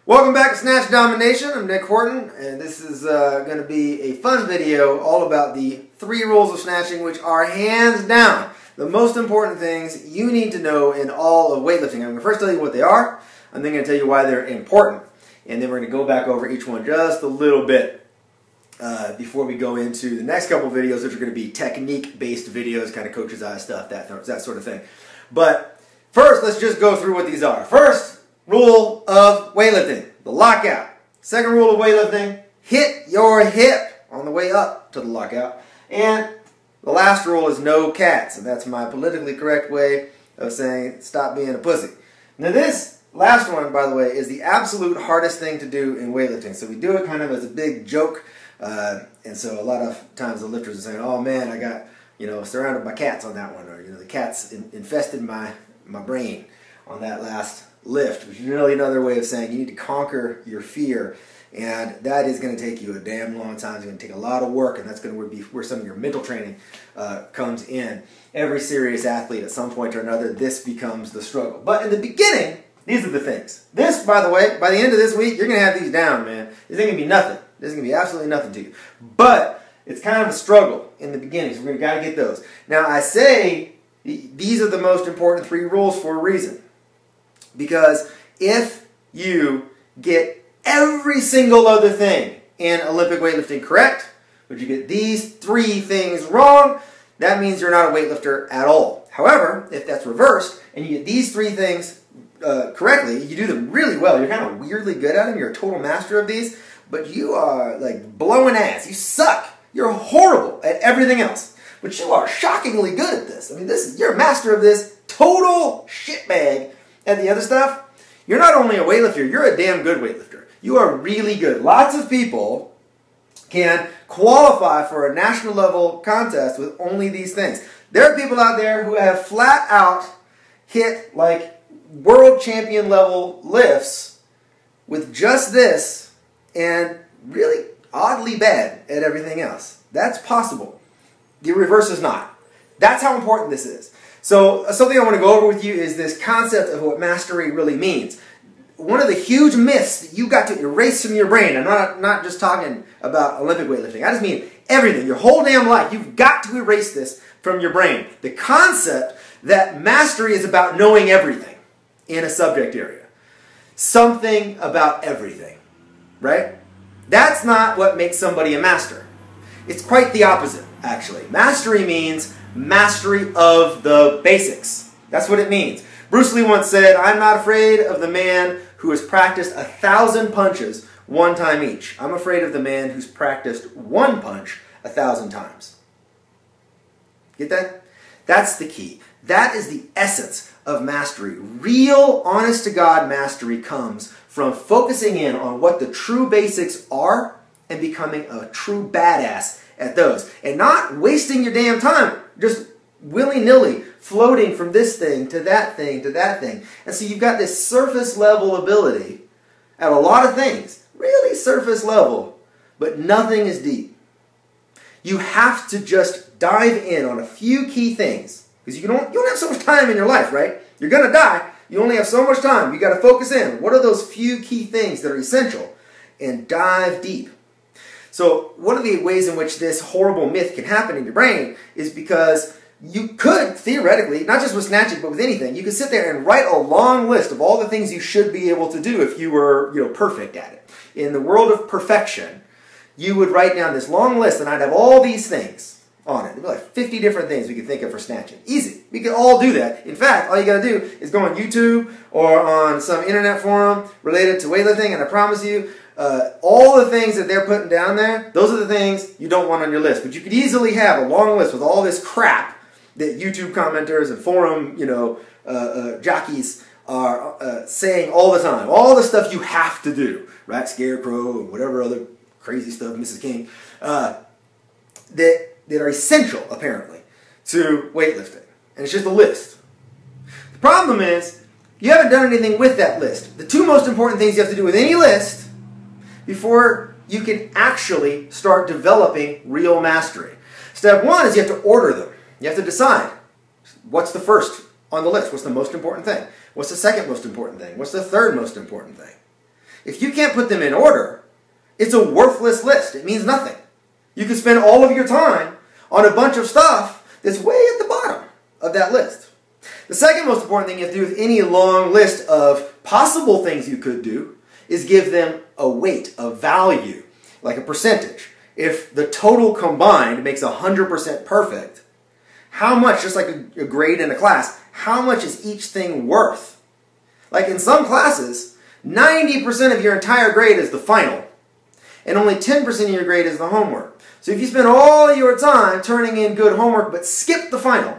Welcome back to Snatch Domination. I'm Nick Horton, and this is going to be a fun video all about the 3 rules of snatching, which are hands down the most important things you need to know in all of weightlifting. I'm going to first tell you what they are, and then I'm going to tell you why they're important, and then we're going to go back over each one just a little bit before we go into the next couple videos, which are going to be technique-based videos, kind of coach's eye stuff, that sort of thing. But first, let's just go through what these are. First rule of weightlifting, the lockout. Second rule of weightlifting, hit your hip on the way up to the lockout. And the last rule is no cats, and that's my politically correct way of saying stop being a pussy. Now this last one, by the way, is the absolute hardest thing to do in weightlifting. So we do it kind of as a big joke, and so a lot of times the lifters are saying, oh man, I got, surrounded by cats on that one, or the cats infested my brain on that last lift, which is really another way of saying you need to conquer your fear, and that is going to take you a damn long time. It's going to take a lot of work, and that's going to be where some of your mental training comes in. Every serious athlete at some point or another, this becomes the struggle. But in the beginning, these are the things. This, by the way, by the end of this week, you're going to have these down, man. This ain't going to be nothing. This is going to be absolutely nothing to you. But it's kind of a struggle in the beginning, so we're going to got to get those. Now, I say these are the most important 3 rules for a reason. Because if you get every single other thing in Olympic weightlifting correct, but you get these 3 things wrong, that means you're not a weightlifter at all. However, if that's reversed, and you get these 3 things correctly, you do them really well, you're kind of weirdly good at them, you're a total master of these, but you are like blowing ass. You suck. You're horrible at everything else. But you are shockingly good at this. I mean, you're a master of this, total shitbag at the other stuff. You're not only a weightlifter, you're a damn good weightlifter. You are really good. Lots of people can qualify for a national level contest with only these things. There are people out there who have flat out hit like world champion level lifts with just this and really oddly bad at everything else. That's possible. The reverse is not. That's how important this is. So something I want to go over with you is this concept of what mastery really means. One of the huge myths that you got to erase from your brain, I'm not just talking about Olympic weightlifting, I just mean everything, your whole damn life, you've got to erase this from your brain. The concept that mastery is about knowing everything in a subject area. Something about everything, right? That's not what makes somebody a master. It's quite the opposite, actually. Mastery means mastery of the basics. That's what it means. Bruce Lee once said, I'm not afraid of the man who has practiced 1,000 punches 1 time each. I'm afraid of the man who's practiced 1 punch 1,000 times. Get that? That's the key. That is the essence of mastery. Real, honest-to-God mastery comes from focusing in on what the true basics are and becoming a true badass at those. And not wasting your damn time, just willy-nilly floating from this thing to that thing to that thing. And so you've got this surface level ability at a lot of things. Really surface level, but nothing is deep. You have to just dive in on a few key things. Because you don't have so much time in your life, right? You're going to die. You only have so much time. You've got to focus in. What are those few key things that are essential? And dive deep. So one of the ways in which this horrible myth can happen in your brain is because you could, theoretically, not just with snatching, but with anything, you could sit there and write a long list of all the things you should be able to do if you were, perfect at it. In the world of perfection, you would write down this long list, and I'd have all these things on it. There'd be like 50 different things we could think of for snatching. Easy. We could all do that. In fact, all you got to do is go on YouTube or on some internet forum related to weightlifting, and I promise you, all the things that they're putting down there, those are the things you don't want on your list. But you could easily have a long list with all this crap that YouTube commenters and forum, jockeys are saying all the time. All the stuff you have to do, right? Scarecrow and whatever other crazy stuff, Mrs. King, that are essential, apparently, to weightlifting. And it's just a list. The problem is, you haven't done anything with that list. The 2 most important things you have to do with any list before you can actually start developing real mastery. Step 1 is you have to order them. You have to decide what's the first on the list. What's the most important thing? What's the second most important thing? What's the third most important thing? If you can't put them in order, it's a worthless list. It means nothing. You could spend all of your time on a bunch of stuff that's way at the bottom of that list. The second most important thing you have to do with any long list of possible things you could do is give them a weight, a value, like a percentage. If the total combined makes 100% perfect, how much, just like a grade in a class, how much is each thing worth? Like in some classes, 90% of your entire grade is the final, and only 10% of your grade is the homework. So if you spend all your time turning in good homework but skip the final,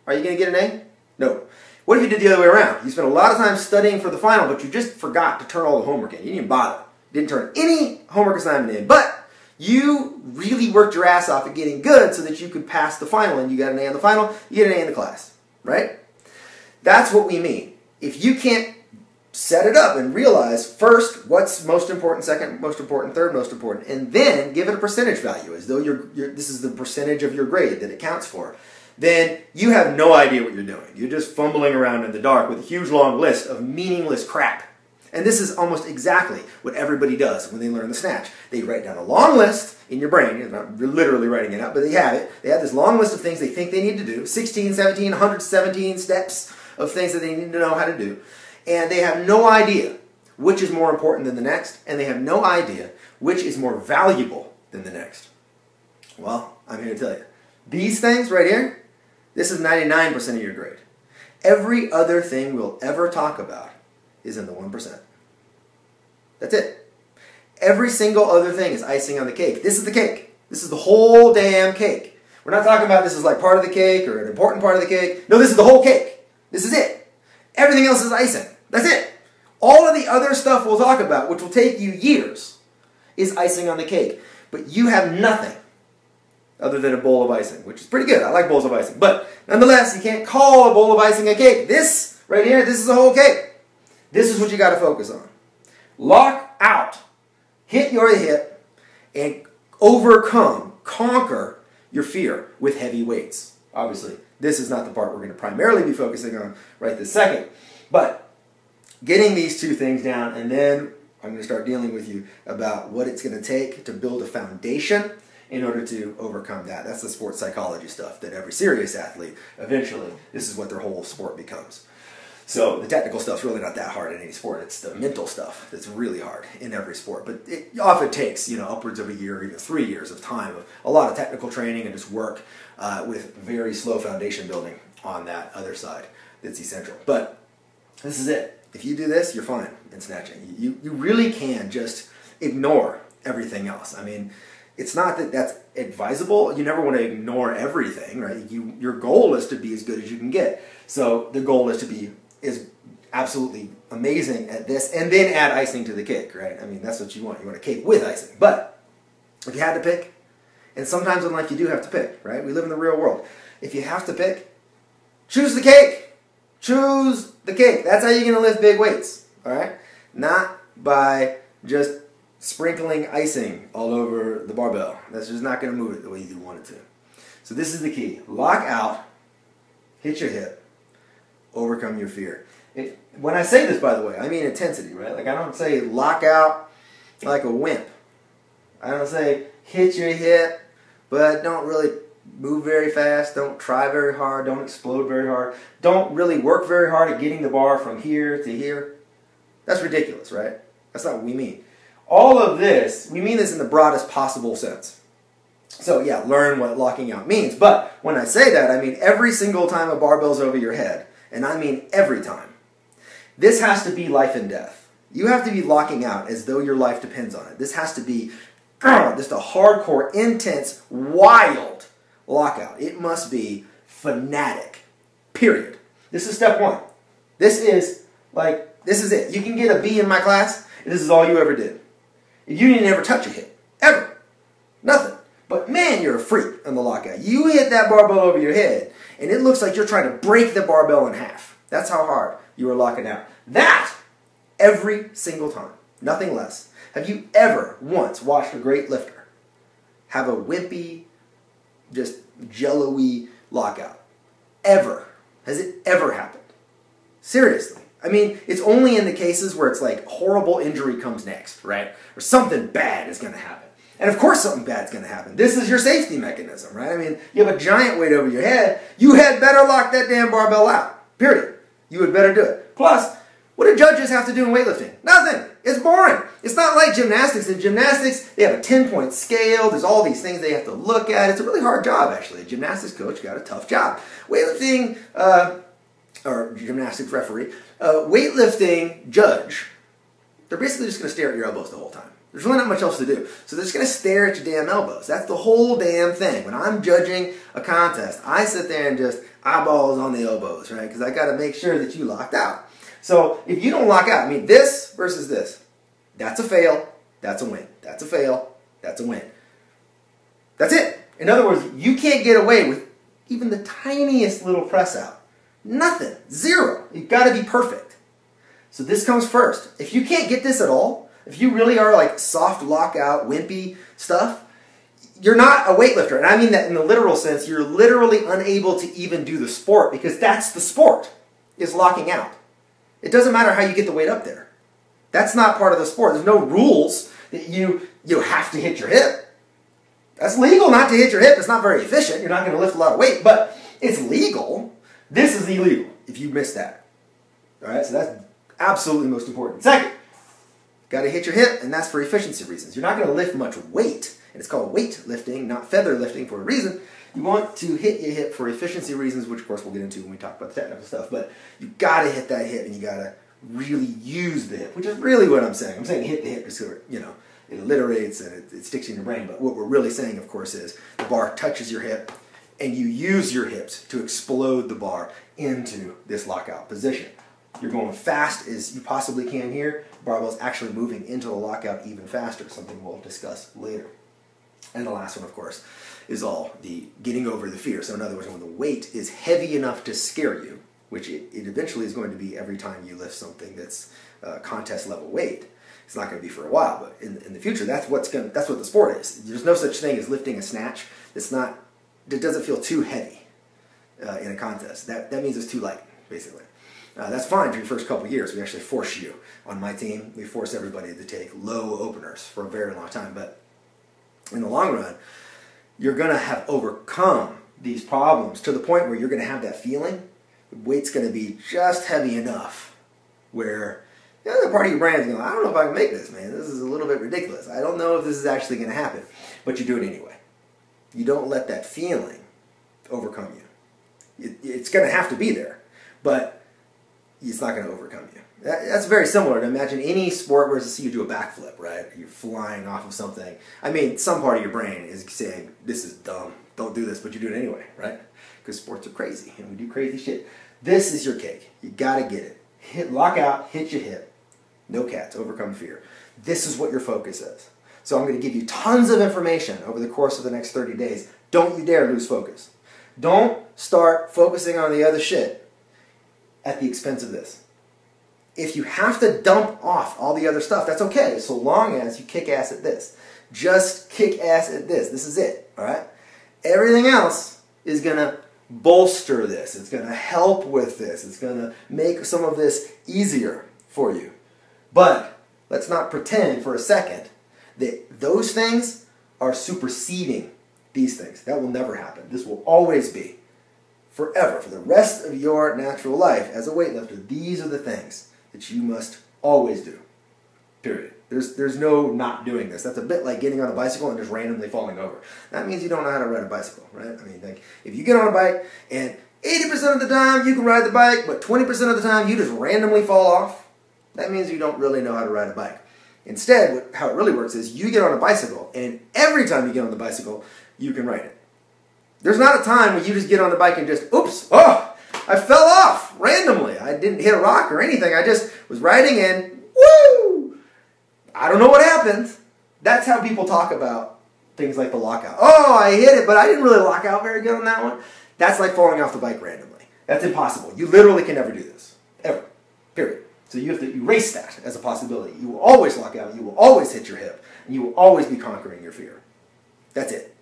are you going to get an A? No. What if you did the other way around? You spent a lot of time studying for the final, but you just forgot to turn all the homework in. You didn't even bother. You didn't turn any homework assignment in, but you really worked your ass off at getting good so that you could pass the final, and you got an A in the final, you get an A in the class, right? That's what we mean. If you can't set it up and realize first what's most important, second most important, third most important, and then give it a percentage value as though this is the percentage of your grade that it counts for, then you have no idea what you're doing. You're just fumbling around in the dark with a huge long list of meaningless crap. And this is almost exactly what everybody does when they learn the snatch. They write down a long list in your brain. You're not literally writing it out, but they have it. They have this long list of things they think they need to do. 16, 17, 117 steps of things that they need to know how to do. And they have no idea which is more important than the next. And they have no idea which is more valuable than the next. Well, I'm here to tell you. These things right here, this is 99% of your grade. Every other thing we'll ever talk about is in the 1%. That's it. Every single other thing is icing on the cake. This is the cake. This is the whole damn cake. We're not talking about this is like part of the cake or an important part of the cake. No, this is the whole cake. This is it. Everything else is icing. That's it. All of the other stuff we'll talk about, which will take you years, is icing on the cake. But you have nothing other than a bowl of icing, which is pretty good. I like bowls of icing. But nonetheless, you can't call a bowl of icing a cake. This right here, this is the whole cake. This is what you got to focus on. Lock out. Hit your hip and overcome, conquer your fear with heavy weights. Obviously, this is not the part we're going to primarily be focusing on right this second. But getting these two things down, and then I'm going to start dealing with you about what it's going to take to build a foundation in order to overcome that. That's the sports psychology stuff that every serious athlete, eventually, this is what their whole sport becomes. So the technical stuff's really not that hard in any sport. It's the mental stuff that's really hard in every sport. But it often takes, upwards of a year or even 3 years of time, of a lot of technical training and just work with very slow foundation building on that other side that's essential. But this is it. If you do this, you're fine in snatching. You really can just ignore everything else. I mean, it's not that that's advisable. You never want to ignore everything, right? Your goal is to be as good as you can get. So the goal is to be absolutely amazing at this, and then add icing to the cake, right? I mean, that's what you want. You want a cake with icing. But if you had to pick, and sometimes in life you do have to pick, right? We live in the real world. If you have to pick, choose the cake. Choose the cake. That's how you're going to lift big weights, all right? Not by just sprinkling icing all over the barbell. That's just not going to move it the way you want it to. So this is the key. Lock out, hit your hip, overcome your fear. When I say this, by the way, I mean intensity, right? Like I don't say lock out like a wimp. I don't say hit your hip, but don't really move very fast. Don't try very hard. Don't explode very hard. Don't really work very hard at getting the bar from here to here. That's ridiculous, right? That's not what we mean. All of this, we mean this in the broadest possible sense. So yeah, learn what locking out means. But when I say that, I mean every single time a barbell's over your head. And I mean every time. This has to be life and death. You have to be locking out as though your life depends on it. This has to be just a hardcore, intense, wild lockout. It must be fanatic. Period. This is step one. This is it. You can get a B in my class, and this is all you ever did. You didn't ever touch a hip. Ever. Nothing. But man, you're a freak on the lockout. You hit that barbell over your head, and it looks like you're trying to break the barbell in half. That's how hard you are locking out. That, every single time. Nothing less. Have you ever once watched a great lifter have a wimpy, just jello-y lockout? Ever. Has it ever happened? Seriously. I mean, it's only in the cases where it's like horrible injury comes next, right? Or something bad is going to happen. And of course something bad's going to happen. This is your safety mechanism, right? I mean, you have a giant weight over your head. You had better lock that damn barbell out, period. You had better do it. Plus, what do judges have to do in weightlifting? Nothing. It's boring. It's not like gymnastics. In gymnastics, they have a 10-point scale. There's all these things they have to look at. It's a really hard job, actually. A gymnastics coach got a tough job. Weightlifting, or gymnastics referee, weightlifting judge, they're basically just going to stare at your elbows the whole time. There's really not much else to do. So they're just going to stare at your damn elbows. That's the whole damn thing. When I'm judging a contest, I sit there and just eyeballs on the elbows, right? Because I got to make sure that you locked out. So if you don't lock out, I mean, this versus this, that's a fail, that's a win. That's a fail, that's a win. That's it. In other words, you can't get away with even the tiniest little press out. Nothing. Zero. You've got to be perfect. So this comes first. If you can't get this at all, if you really are like soft lockout, wimpy stuff, you're not a weightlifter. And I mean that in the literal sense. You're literally unable to even do the sport, because that's the sport, is locking out. It doesn't matter how you get the weight up there. That's not part of the sport. There's no rules that you have to hit your hip. That's legal not to hit your hip. It's not very efficient. You're not going to lift a lot of weight, but it's legal. This is illegal if you miss that. All right, so that's absolutely most important. Second, got to hit your hip, and that's for efficiency reasons. You're not going to lift much weight, and it's called weight lifting, not feather lifting, for a reason. You want to hit your hip for efficiency reasons, which of course we'll get into when we talk about the technical stuff, but you got to hit that hip, and you got to really use the hip, which is really what I'm saying. I'm saying hit the hip because, you know, it alliterates and it sticks in your brain, but what we're really saying, of course, is the bar touches your hip, and you use your hips to explode the bar into this lockout position. You're going fast as you possibly can here. The barbell's actually moving into the lockout even faster, something we'll discuss later. And the last one, of course, is all the getting over the fear. So in other words, when the weight is heavy enough to scare you, which it eventually is going to be every time you lift something that's contest level weight. It's not going to be for a while, but in the future, that's what the sport is. There's no such thing as lifting a snatch that doesn't feel too heavy in a contest. That means it's too light, basically. That's fine for your first couple of years. We actually force you. On my team, we force everybody to take low openers for a very long time. But in the long run, you're going to have overcome these problems to the point where you're going to have that feeling. The weight's going to be just heavy enough where the other part of your brain is going, I don't know if I can make this, man. This is a little bit ridiculous. I don't know if this is actually going to happen. But you do it anyway. You don't let that feeling overcome you. It's going to have to be there. But it's not going to overcome you. That's very similar to imagine any sport where you do a backflip, right? You're flying off of something. I mean, some part of your brain is saying, this is dumb. Don't do this, but you do it anyway, right? Because sports are crazy, and we do crazy shit. This is your cake. You got to get it. Lock out, hit your hip. No cats, overcome fear. This is what your focus is. So I'm going to give you tons of information over the course of the next 30 days. Don't you dare lose focus. Don't start focusing on the other shit at the expense of this. If you have to dump off all the other stuff, that's okay, so long as you kick ass at this. Just kick ass at this. This is it, all right? Everything else is going to bolster this. It's going to help with this. It's going to make some of this easier for you. But let's not pretend for a second that those things are superseding these things. That will never happen. This will always be, forever, for the rest of your natural life as a weightlifter, these are the things that you must always do. Period. There's no not doing this. That's a bit like getting on a bicycle and just randomly falling over. That means you don't know how to ride a bicycle, right? I mean, like, if you get on a bike and 80% of the time you can ride the bike, but 20% of the time you just randomly fall off, that means you don't really know how to ride a bike. Instead, how it really works is you get on a bicycle, and every time you get on the bicycle, you can ride it. There's not a time where you just get on the bike and just, oops, oh, I fell off randomly. I didn't hit a rock or anything. I just was riding and, woo! I don't know what happened. That's how people talk about things like the lockout. Oh, I hit it, but I didn't really lock out very good on that one. That's like falling off the bike randomly. That's impossible. You literally can never do this. Ever. Period. So you have to erase that as a possibility. You will always lock out. You will always hit your hip. And you will always be conquering your fear. That's it.